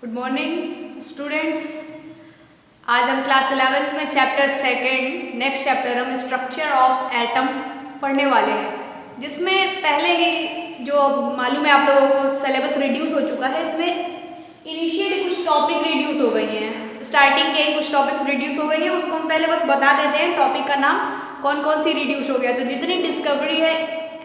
Good morning students. आज हम class 11th में चैप्टर सेकेंड नेक्स्ट चैप्टर हम स्ट्रक्चर ऑफ एटम पढ़ने वाले हैं, जिसमें पहले ही जो मालूम है आप लोगों को सिलेबस रिड्यूस हो चुका है। इसमें इनिशियली कुछ टॉपिक रिड्यूस हो गई हैं, स्टार्टिंग के कुछ टॉपिक्स रिड्यूस हो गई हैं, उसको हम पहले बस बता देते हैं टॉपिक का नाम कौन कौन सी रिड्यूस हो गया। तो जितनी डिस्कवरी है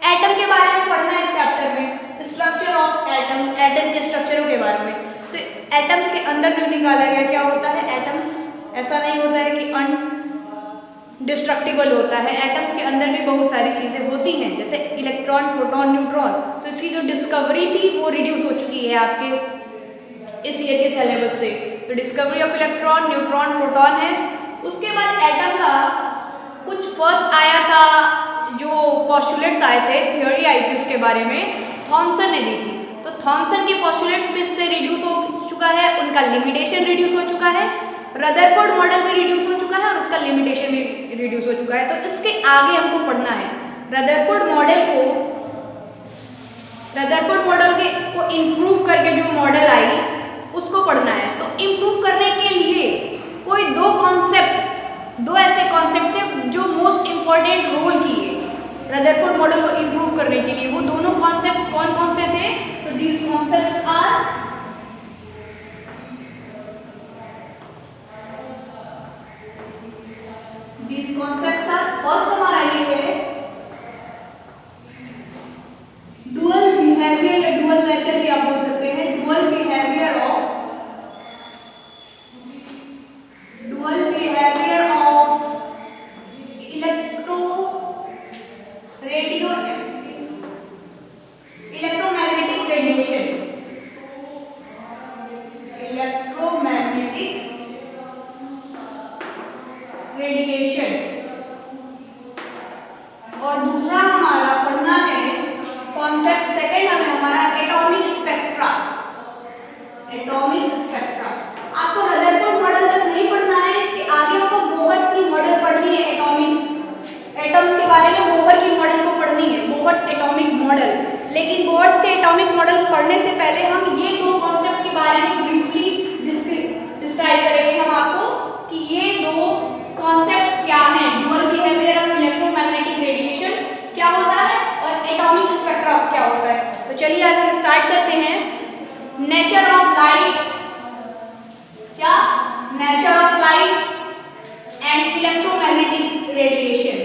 एटम के बारे में पढ़ना है इस चैप्टर में, स्ट्रक्चर ऑफ एटम, एटम के स्ट्रक्चरों के बारे में। तो एटम्स के अंदर जो निकाला गया क्या होता है, एटम्स ऐसा नहीं होता है कि अनडिस्ट्रक्टिबल होता है, एटम्स के अंदर भी बहुत सारी चीज़ें होती हैं, जैसे इलेक्ट्रॉन, प्रोटॉन, न्यूट्रॉन। तो इसकी जो डिस्कवरी थी वो रिड्यूस हो चुकी है आपके इस ईयर के सिलेबस से। तो discovery of electron, neutron, proton है। उसके बाद एटम का कुछ फर्स्ट आया था, जो पोस्टुलेट्स आए थे, थ्योरी आई थी उसके बारे में, थॉमसन ने दी थी। तो थॉमसन के पोस्टुलेट्स भी इससे रिड्यूस हो चुका है, उनका लिमिटेशन रिड्यूस हो चुका है। रदरफोर्ड मॉडल भी रिड्यूस हो चुका है और उसका लिमिटेशन भी रिड्यूस हो चुका है। तो इसके आगे हमको पढ़ना है रदरफोर्ड मॉडल को इम्प्रूव करके जो मॉडल आई उसको पढ़ना है। तो इम्प्रूव करने के लिए कोई दो ऐसे कॉन्सेप्ट थे जो मोस्ट इंपॉर्टेंट रोल किए रदरफोर्ड मॉडल को इम्प्रूव करने के लिए। वो दोनों कॉन्सेप्ट कौन कौन से थे? तो दीज कॉन्सेप्ट्स आर फर्स्ट हमारा ये है डुअल बिहेवियर या डुअल नेचर भी आप बोल सकते हैं। Dual behaviour of electromagnetic radiation. और दूसरा हमारा पढ़ना है कॉन्सेप्ट सेकंड हमारा एटॉमिक स्पेक्ट्रा। आपको रदरफोर्ड मॉडल तक नहीं पढ़ना है, इसके आगे आपको बोहर्स की मॉडल पढ़नी है। एटम्स के बारे में बोहर की मॉडल को पढ़नी है, बोहर्स एटॉमिक मॉडल। लेकिन बोहर्स के एटॉमिक मॉडल पढ़ने से पहले हम ये दो कॉन्सेप्ट के बारे में ब्रीफली डिस्क्राइब करेंगे हम आपको कि ये दो कॉन्सेप्ट्स क्या हैं। Dual behaviour of electromagnetic radiation क्या होता है और एटॉमिक स्पेक्ट्रा क्या होता है। तो चलिए आज हम स्टार्ट करते हैं। Nature of light and electromagnetic radiation.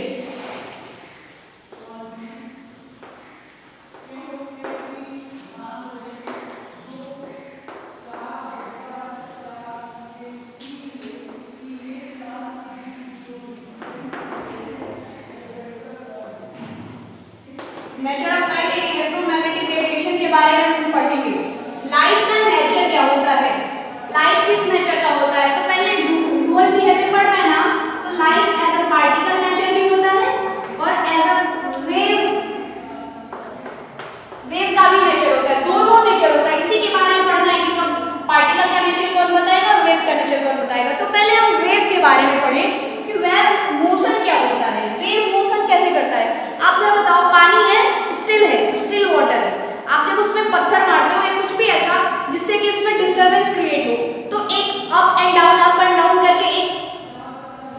Nature of light and electromagnetic radiation के बारे में हम पढ़ेंगे। लाइट का नेचर क्या होता है, लाइट किस नेचर का होता है। तो पहले डुअल बिहेवियर पढ़ रहे हैं ना, तो light as a particle nature भी होता है और एज अ वेव का भी नेचर होता है। दोनों नेचर होता है, इसी के बारे में पढ़ना है कि पार्टिकल का नेचर कौन बताएगा और वेव का नेचर कौन बताएगा। तो पहले हम वेव के बारे में पढ़ें कि वेव मोशन क्या होता है, वेव मोशन कैसे करता है। आप जरा बताओ, पानी है, स्टिल वाटर। आप जब उसमें पत्थर मारते हो या कुछ भी ऐसा जिससे कि उसमें डिस्टरबेंस क्रिएट हो, तो एक अप एंड डाउन करके एक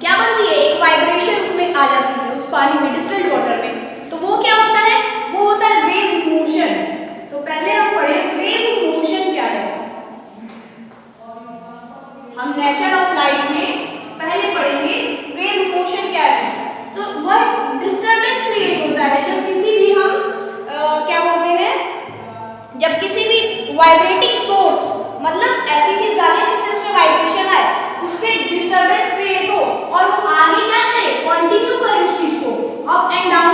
क्या बनती है, एक वाइब्रेशन उसमें आ जाती है उस पानी में, डिस्टिल्ड वाटर में। तो वो क्या होता है, वो होता है वेव मोशन। तो पहले हम पढ़े वेव मोशन क्या है। हम नेचर ऑफ लाइट में पहले पढ़ेंगे वेव मोशन क्या है। तो वह डिस्टरबेंस क्रिएट होता है जब किसी भी हम क्या बोलते हैं, जब किसी भी वाइब्रेटिंग सोर्स, मतलब ऐसी चीज डालें जिससे उसमें वाइब्रेशन आए, उसके डिस्टरबेंस क्रिएट हो और वो आगे क्या करे, कंटिन्यू करे उस चीज को, अप एंड डाउन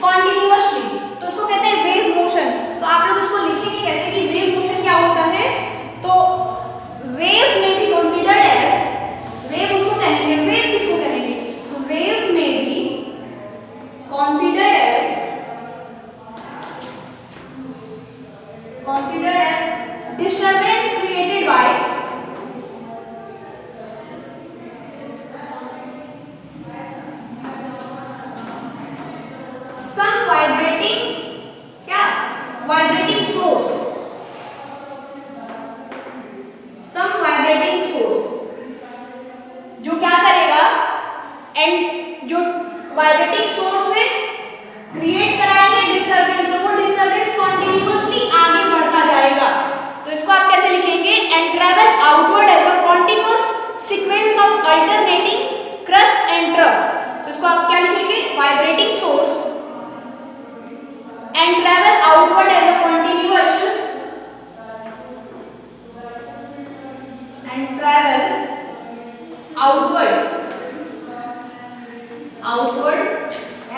कंटिन्यूअसली। तो उसको कहते हैं वेव मोशन। तो आप लोग इसको लिखेंगे कैसे कि वेव मोशन क्या होता है। तो वेव में भी कंसीडर्ड एज, वेव उसको कहेंगे, वेव किसको कहेंगे, तो वेव में भी considered as disturbance created by some vibrating source। Vibrating source से क्रिएट कराएंगे डिस्टरबेंस, और वो डिस्टरबेंस कॉन्टिन्यूसली आगे बढ़ता जाएगा। तो इसको आप कैसे लिखेंगे? And travel outward as a continuous sequence of alternating crest and trough. तो इसको आप क्या लिखेंगे? Vibrating source and travel outward as a continuous and travel outward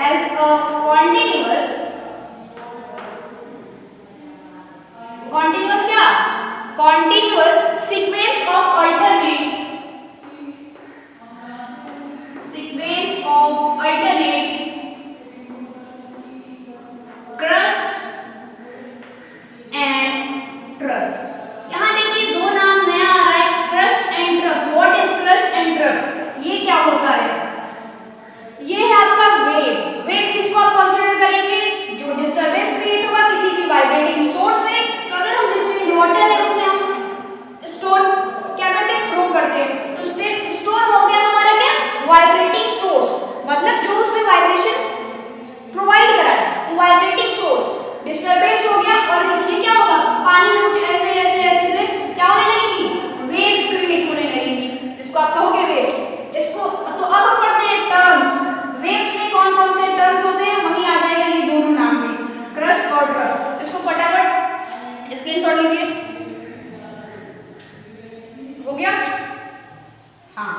as a continuous क्या? Continuous sequence of alternate crust and trough। यहाँ देखिए दो नाम नया आ रहा है, crust and trough। What is crust and trough? ये क्या होता है? ये है आपका वेव। वेव किसको आप कंसीडर करेंगे? जो डिस्टरबेंस क्रिएट होगा किसी भी वाइब्रेटिंग सोर्स से। तो अगर हम डिस्टिल्ड वाटर है उसमें हम स्टोन क्या करते हैं? थ्रो करते हैं। तो स्टोन हो गया हमारा क्या? वाइब्रेटिंग सोर्स, मतलब जो उसमें वाइब्रेशन प्रोवाइड करा है, तो वाइब्रेटिंग सोर्स। डिस्टरबेंस हो गया और ये क्या होगा? पानी में कुछ ऐसे ऐसे ऐसे से क्या होने लगेगी? वेव्स क्रिएट होने लगेंगी, जिसको आप कहोगे वेव्स। इसको तो अब हम पढ़ते हैं टर्म्स। वेव्स में कौन कौन से टर्म्स होते हैं? वहीं आ जाएगा ये दोनों नाम भी, क्रस्ट और ट्रफ। इसको फटाफट स्क्रीनशॉट लीजिए। हो गया? हाँ,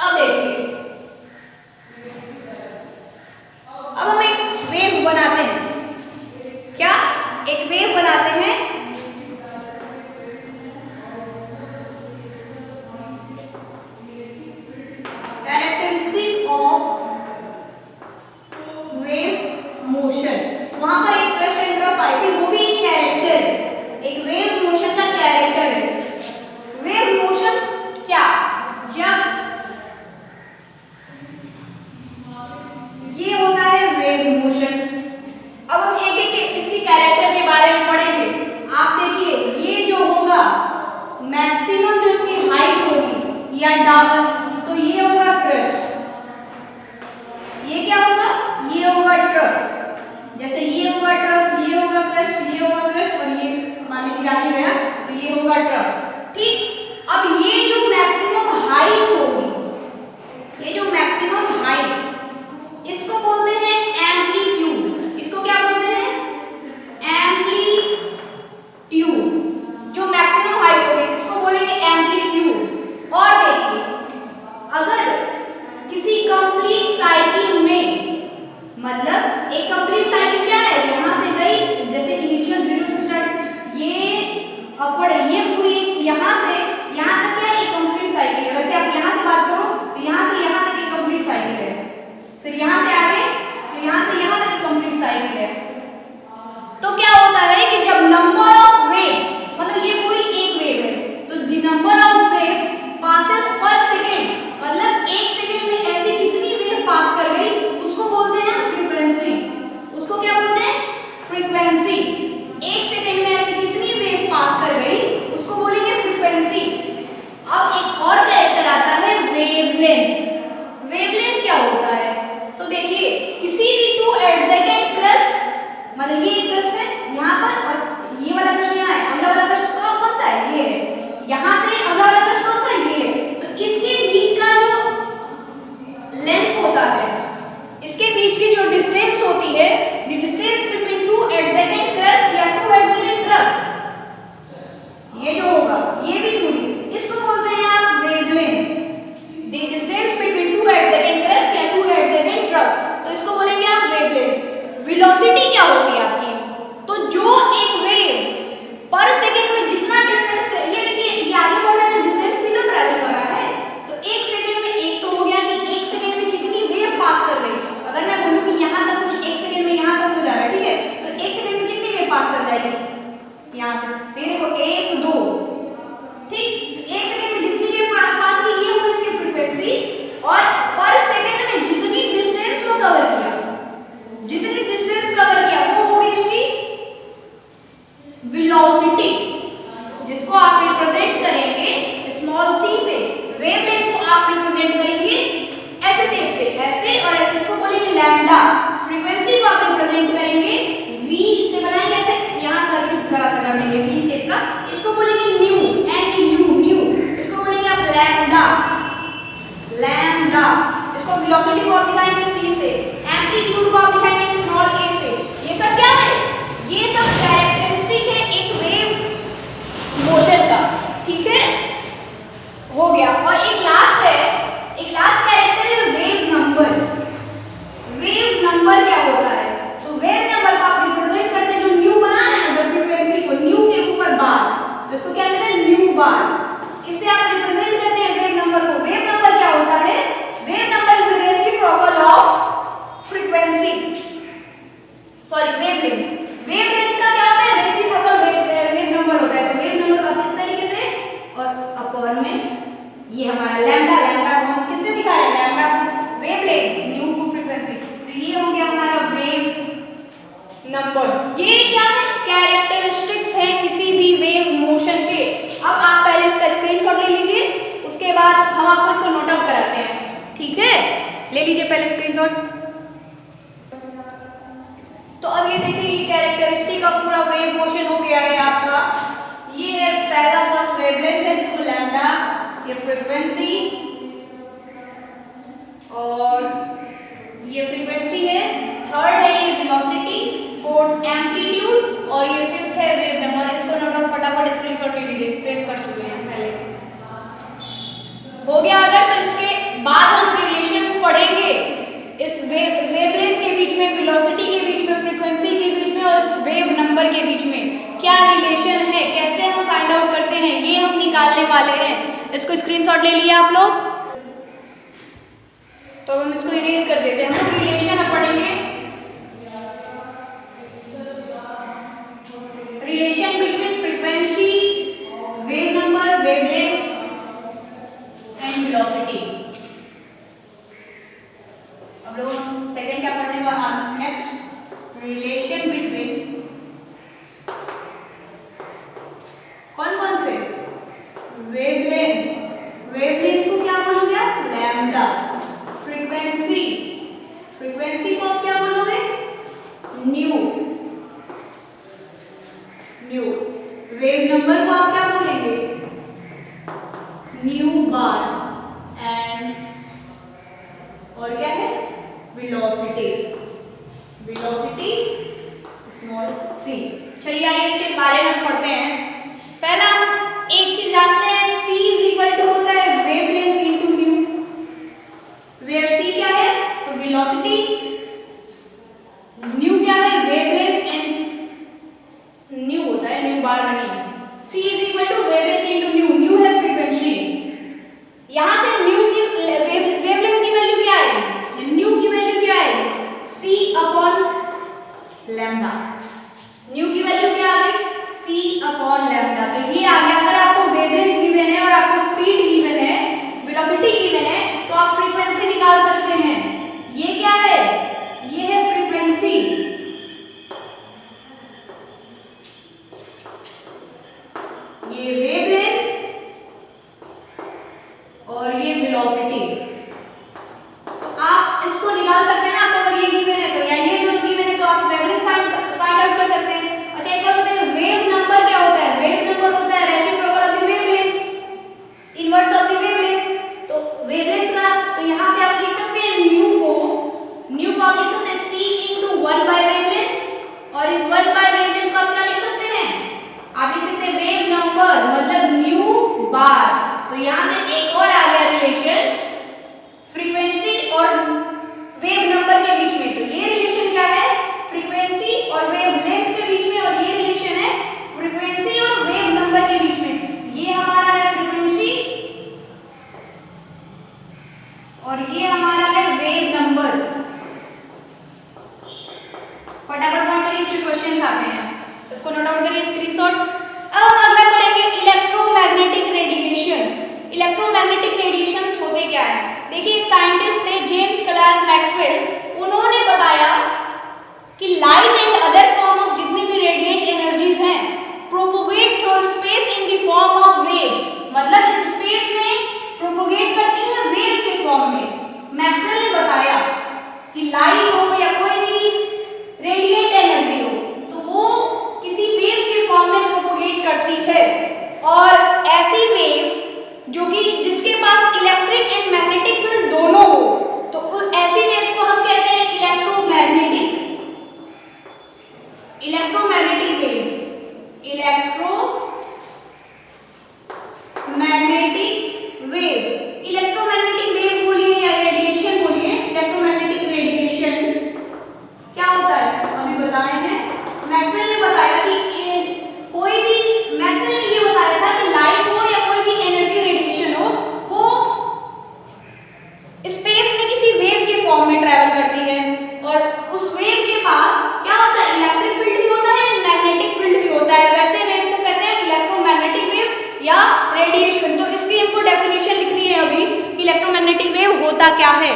अब देखिए, अब हम एक वेव बनाते हैं। क्या? एक वेव बनाते हैं। Characteristic of wave motion. वहां पर एक क्रस्ट एंड ट्रफ आई थी, वो भी एक कैरेक्टर है, एक वेव मोशन का कैरेक्टर है। वेव मोशन क्या? जब ये होता है वेव मोशन। अब हम एक एक इसकी कैरेक्टर के बारे में पढ़ेंगे। आप देखिए, ये जो होगा मैक्सिमम जो इसकी हाइट होगी या डाउन, तो ये होगा क्रस्ट, ये क्या होगा? ये होगा ट्रफ। जैसे ये होगा ट्रफ, ये होगा क्रस्ट, ये होगा क्रस्ट, और ये मान लीजिए आगे गया तो ये होगा ट्रफ। ठीक, अब ये जो मैक्सिमम हाइट होगी, ये जो मैक्सिमम हाइट, इसको बोलते हैं एम्पलीट्यूड। इसको क्या बोलते हैं? एम्पलीट्यूड। जो मैक्सिमम हाइट होगी इसको बोलेंगे एम्पलीट्यूड। और देखिए, अगर किसी कंप्लीट साइकिल में, मतलब एक कंप्लीट साइकिल क्या है? यहाँ से गई, जैसे इनिशियल 0 से स्टार्ट, ये अपवर्ड, ये पूरी यहाँ से यहाँ तक क्या है? एक कंप्लीट साइकिल है। वैसे आप यहाँ से बात करो तो यहाँ से यहाँ तक एक कंप्लीट साइकिल है, फिर यहाँ से आगे तो यहाँ से यहाँ तक एक कंप्लीट साइकिल है। तो क्या होता है कि जब नंबर ऑफ वेव्स, मतलब ये पूरी एक वेव है, तो the number of waves passes पर सेकंड, मतलब एक सेकंड में ऐसी कितनी वेव पास कर गई, उसको बोलते हैं फ्रीक्वेंसी। उसको क्या बोलते हैं? फ्रीक्वेंसी। एक सेकंड में ऐसी कितनी वेव पास कर गई, उसको बोलेंगे फ्रीक्वेंसी। अब एक और कैरेक्टर आता है वेवलेंथ। वेवलेंथ क्या होता है? तो देखिए, किसी भी टू एडजेसेंट क्रस्ट, मतलब ये एक क्रस्ट है यहाँ पर और ये वाला क्रस्ट यहाँ है, अगला वाला क्रस्ट कौन सा है? ये है। यहाँ से अगला वाला क्रस्ट कौन सा है? ये है। तो इसके बीच का जो लेंथ होता है, इसके बीच की जो डिस्टेंस होती है, the distance between two adjacent crust या टू एडजेसेंट ट्रफ, ये जो होगा, ये भी दूरी, इसको बोलते हैं आप wavelength. The distance between two adjacent crust या टू एडजेसेंट ट्रफ, तो इसको बोलेंगे आप वेवलेंथ। वेलोसिटी क्या होती है आपकी? तो जो एक वेव पर सेकंड में जितना डिस्टेंस, ये देखिए, ये आगे बढ़ रहा है तो डिस्टेंस भी तो ट्रैवल कर रहा है। तो एक सेकंड में, एक तो हो गया कि एक सेकंड में कितनी वेव पास कर रही है। अगर मैं बोलूं कि यहाँ तक कुछ एक सेकंड में यहाँ तक हो जा रहा है, ठीक है, तो एक सेकंड में कितनी वेव पास कर जाएगी यहाँ से? तो देखो 1 2, ठीक, एक सेकंड में जितनी वेव पास की, ये होगी इसकी फ्रीक्वेंसी। और पर सेकंड में जितनी डिस्टेंस वो कवर किया, जितनी डिस्टेंस कवर किया, वो होगी उसकी वेलोसिटी, जिसको आप रिप्रेजेंट करेंगे स्मॉल c से। वेवलेंथ को आप रिप्रेजेंट करेंगे ऐसे शेप से, ऐसे और वेलोसिटी को आप दिखाएंगे c से, एम्पलीट्यूड को आप दिखाएंगे स्मॉल a से। ये सब क्या है? ये सब कैरेक्टरिस्टिक है एक वेव मोशन का, ठीक है, हो गया। और एक लास्ट है, एक लास्ट कैरेक्टर है वेव नंबर। वेव नंबर क्या होता है? तो वेव नंबर को आप रिप्रेजेंट करते हैं, जो न्यू बना है अगर फ्रीक्वेंसी को, न्यू के ऊपर बार, तो इसको क्या कहते हैं? न्यू बार। इससे आप रिप्रेजेंट करते हैं वेव नंबर को। वेव नंबर क्या होता है? Wave number is the reciprocal of frequency, sorry wavelength. Wavelength का क्या होता है? रेसिप्रोकल वेव नंबर होता है। तो वेव नंबर का किस तरीके से, और अपॉन में ये हमारा लैम्डा, लैम्डा को हम किससे दिखा रहे हैं? लैम्डा को वेवलेंथ, न्यू को फ्रीक्वेंसी। तो ये हो गया हमारा वेव नंबर। ये क्या है? कैरेक्टरिस्टिक्स है किसी भी वेव मोशन के। अब आप पहले इसका स्क्रीनशॉट ले लीजिए, उसके बाद हम आपको इसको नोट आउट कराते हैं, ठीक है? ले लीजिए पहले स्क्रीनशॉट। तो अब ये देखिए, ये कैरेक्टरिस्टिक का पूरा वेव मोशन हो गया है आपका। ये है पहला फर्स्ट वेवलेंथ है जिसको लैम्डा, ये फ्रीक्वेंसी, और ये फ्रीक्वेंसी है। थर्ड है ये वेलोसिटी, फोर्थ एम्पलीट्यूड, और ये फिफ्थ है वेव नंबर। इसको नोट फटाफट स्क्रीनशॉट ले लीजिए, प्रिंट कर चुके हैं पहले, हो गया। अगर तो इसके बाद हम रिलेशंस पढ़ेंगे इस वेवलेंथ के बीच में, वेलोसिटी के बीच में, फ्रीक्वेंसी के बीच में, और इस वेव नंबर के बीच में क्या रिलेशन है, कैसे हम फाइंड आउट करते हैं, ये हम निकालने वाले हैं। इसको स्क्रीनशॉट ले लिया आप लोग, तो हम इसको इरेज कर देते हैं। हम लोग रिलेशन अब पढ़ेंगे, relation between frequency, wave number, wavelength and velocity. अब लोग सेकंड क्या पढ़ने वाला? नेक्स्ट रिलेशन बिटवीन कौन कौन से? वेवलेंथ, वेवलेंथ को क्या बोलोगे? लैम्डा। फ्रीक्वेंसी, फ्रीक्वेंसी को आप क्या बोलोगे? New, new. वेव नंबर को आप क्या बोलेंगे? New bar. एंड और क्या है? Velocity, velocity small C. चलिए आइए इसके बारे में पढ़ते हैं। पहला एक चीज जानते हैं, c इज इक्वल टू होता है wavelength into nu, where c क्या है? तो वेलोसिटी, न्यू क्या है? वेवलेंथ, एंड न्यू होता है, न्यू बार नहीं। c is equal to wavelength into nu, nu है फ्रीक्वेंसी। यहां से न्यू की वेवलेंथ की वैल्यू क्या है? न्यू की वैल्यू क्या है? c upon lambda. न्यू की वैल्यू क्या आ गई? c upon lambda. तो ये आ गया। अगर आपको वेवलेंथ गिवन है और आपको स्पीड गिवन है, वेलोसिटी गिवन है, तो आप फ्रीक्वेंसी निकाल सकते हैं। ये क्या है? ये है फ्रीक्वेंसी, ये वेवलेंथ, और ये वेलोसिटी। आप इसको निकाल सकते हैं ना, आपको अगर ये गिवन है तो, या ये दोनों गिवन है तो आप वेवलेंथ फाइंड आउट कर सकते हैं। अच्छा, एक और बताइए, वेव नंबर क्या होता है? वेव नंबर होता है reciprocal of the wavelength, inverse of the wavelength. तो वेवलेंथ का, तो यहां से आप लिख सकते हैं न्यू को आप लिख सकते हैं c into 1 by वेवलेंथ, और इस 1 by वेवलेंथ को आप क्या लिख सकते हैं? आप लिख सकते हैं वेव नंबर, मतलब होता क्या है।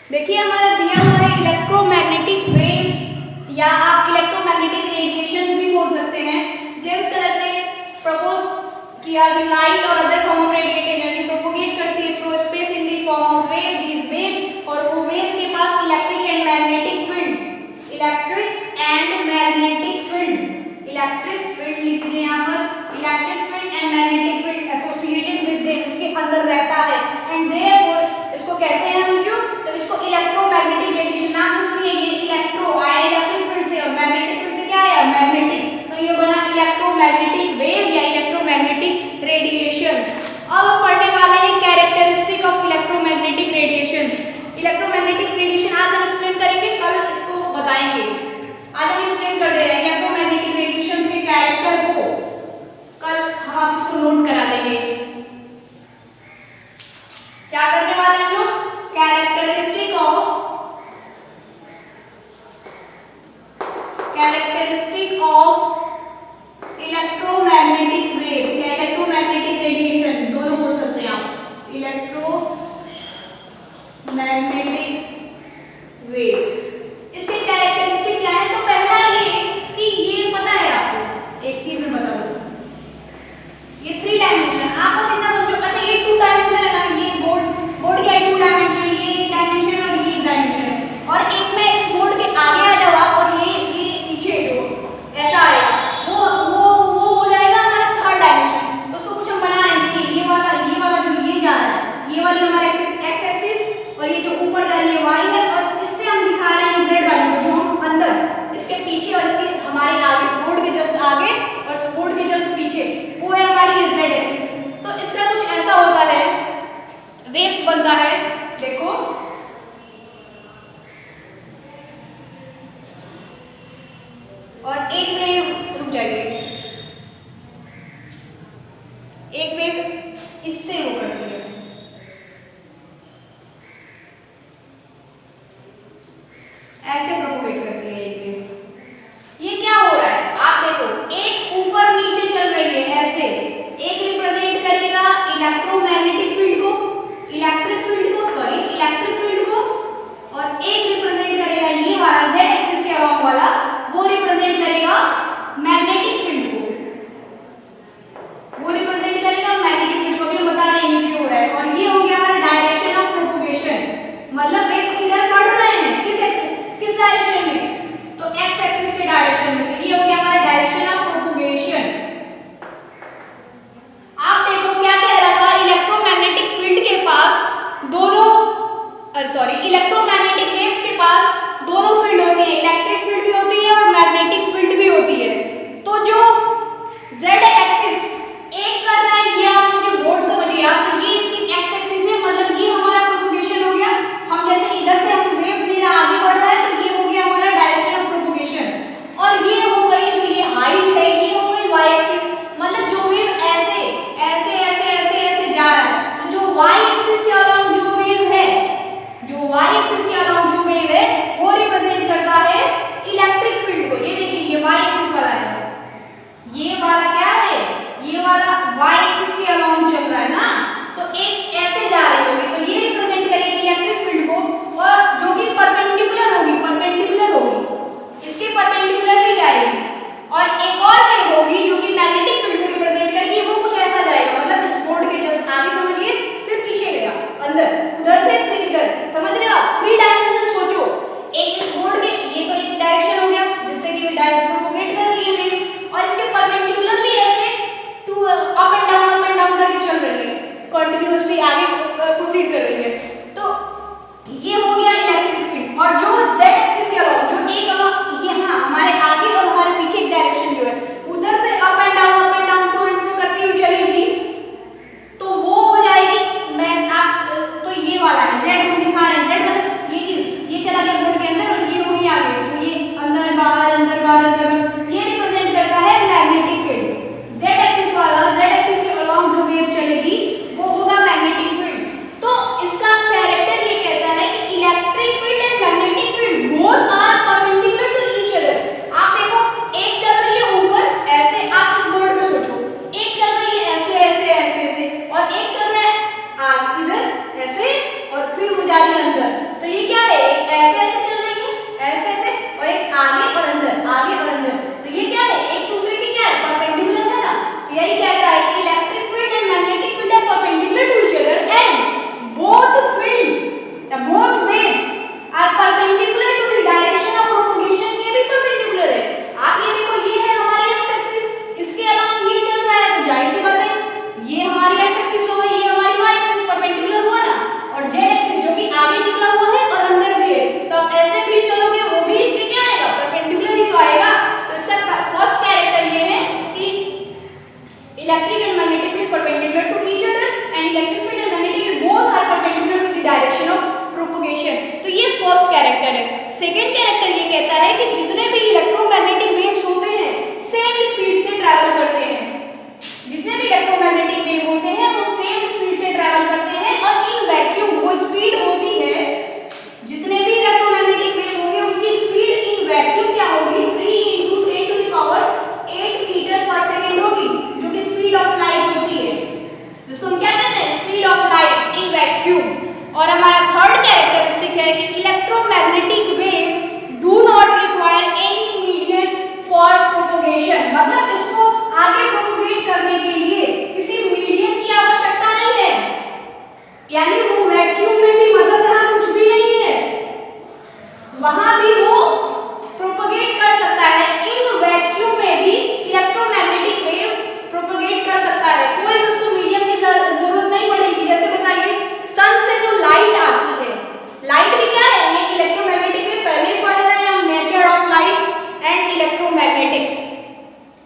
देखिए हमारा दिया हुआ है इलेक्ट्रोमैग्नेटिक वेव्स या आप इलेक्ट्रोमैग्नेटिक रेडिएशंस भी बोल सकते हैं। जेम्स क्लर्क ने प्रपोज किया कि लाइट और other form of radiate energy propagate करती है through space in the form of wave. These waves और वो वेव के पास electric and magnetic field, electric and magnetic field, electric field लिख लीजिए यहाँ पर, electric field and magnetic field associated with them, उसके अंदर रहता है। एंड देयरफॉर इसको कहते हैं हम क्यों, तो इसको इलेक्ट्रोमैग्नेटिक रेडिएशन नाम से सुनिए। ये इलेक्ट्रो आया इलेक्ट्रिक फील्ड से और मैग्नेटिक फील्ड से क्या आया, मैग्नेटिक, तो ये बना इलेक्ट्रोमैग्नेटिक वेव या इलेक्ट्रोमैग्नेटिक रेडिएशंस। अब हम पढ़ने वाले हैं characteristic of electromagnetic radiations. Electromagnetic radiation आज हम एक्सप्लेन करेंगे, कल इसको बताएंगे। आज हम एक्सप्लेन कर दे रहे हैं इलेक्ट्रोमैग्नेटिक रेडिएशन के कैरेक्टर को, कल हम आप इसको नोट करा देंगे। क्या करने वाले हैं लोग, कैरेक्टरिस्टिक ऑफ इलेक्ट्रोमैग्नेटिक वेव्स या इलेक्ट्रोमैग्नेटिक रेडिएशन, दोनों बोल सकते हैं आप, इलेक्ट्रोमैग्नेटिक वेव्स। इसके कैरेक्टरिस्टिक क्या है, तो पहला ये कि ये पता है आपको, एक चीज मैं बता दूं, ये 3 डायमेंशन, आप बस इतना समझो। अच्छा ये 2 डायमेंशन है ना, ये बोर्ड क्या है 2 डायमेंशन, ये 1 डायमेंशन और ये 1 डायमेंशन है। और एक में इस बोर्ड के आगे आ जाओ आप और ये पीछे जो ऐसा आएगा वो हो जाएगा हमारा 3rd डायमेंशन। तो उसको कुछ हम बना रहे हैं, देखिए ये वाला जो ये जा रहा है, ये वाली हमारा एक्स एक्सिस और ये जो ऊपर जा रही है वाई है, और इससे हम दिखा रहे हैं जेड वैल्यू को, जो हम अंदर इसके पीछे और इसके हमारे आगे, इस बोर्ड के जस्ट आगे और इस बोर्ड के जस्ट पीछे, वो है हमारी ये जेड एक्सिस। तो इसका कुछ ऐसा होता है, वेव्स बनता है, देखो और एक वेव रुक जाइए, एक वेव इससे वो करती है, ऐसे प्रोपोगेट करती है एक वेव। ये क्या हो रहा है आप देखो, एक ऊपर नीचे चल रही है ऐसे, एक रिप्रेजेंट करेगा इलेक्ट्रोमैग्नेटिक फील्ड को, इलेक्ट्रिक फील्ड को, और एक रिप्रेजेंट करेगा ये वाला जेड एक्सिस के अलोंग वाला, वो रिप्रेजेंट करेगा मैग्नेटिक फील्ड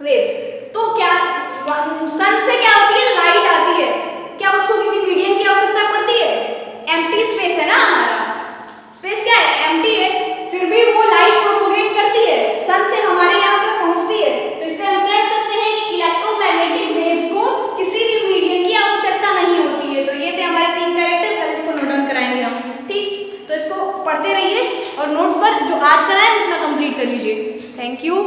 वेव्स। तो क्या सन से क्या होती है, लाइट आती है, क्या उसको किसी मीडियम की आवश्यकता पड़ती है? एम्प्टी स्पेस है ना, हमारा स्पेस क्या है, एम्प्टी है, फिर भी वो लाइट प्रोपोगेट करती है, सन से हमारे यहाँ तक पहुँचती है। तो इससे हम कह सकते हैं कि इलेक्ट्रोमैग्नेटिक वेव्स को किसी भी मीडियम की आवश्यकता नहीं होती है। तो ये थे हमारे 3 कैरेक्टर, कल इसको नोट डाउन कराएंगे हम, ठीक। तो इसको पढ़ते रहिए और नोट्स पर जो आज कराएं उतना कंप्लीट कर लीजिए। Thank you.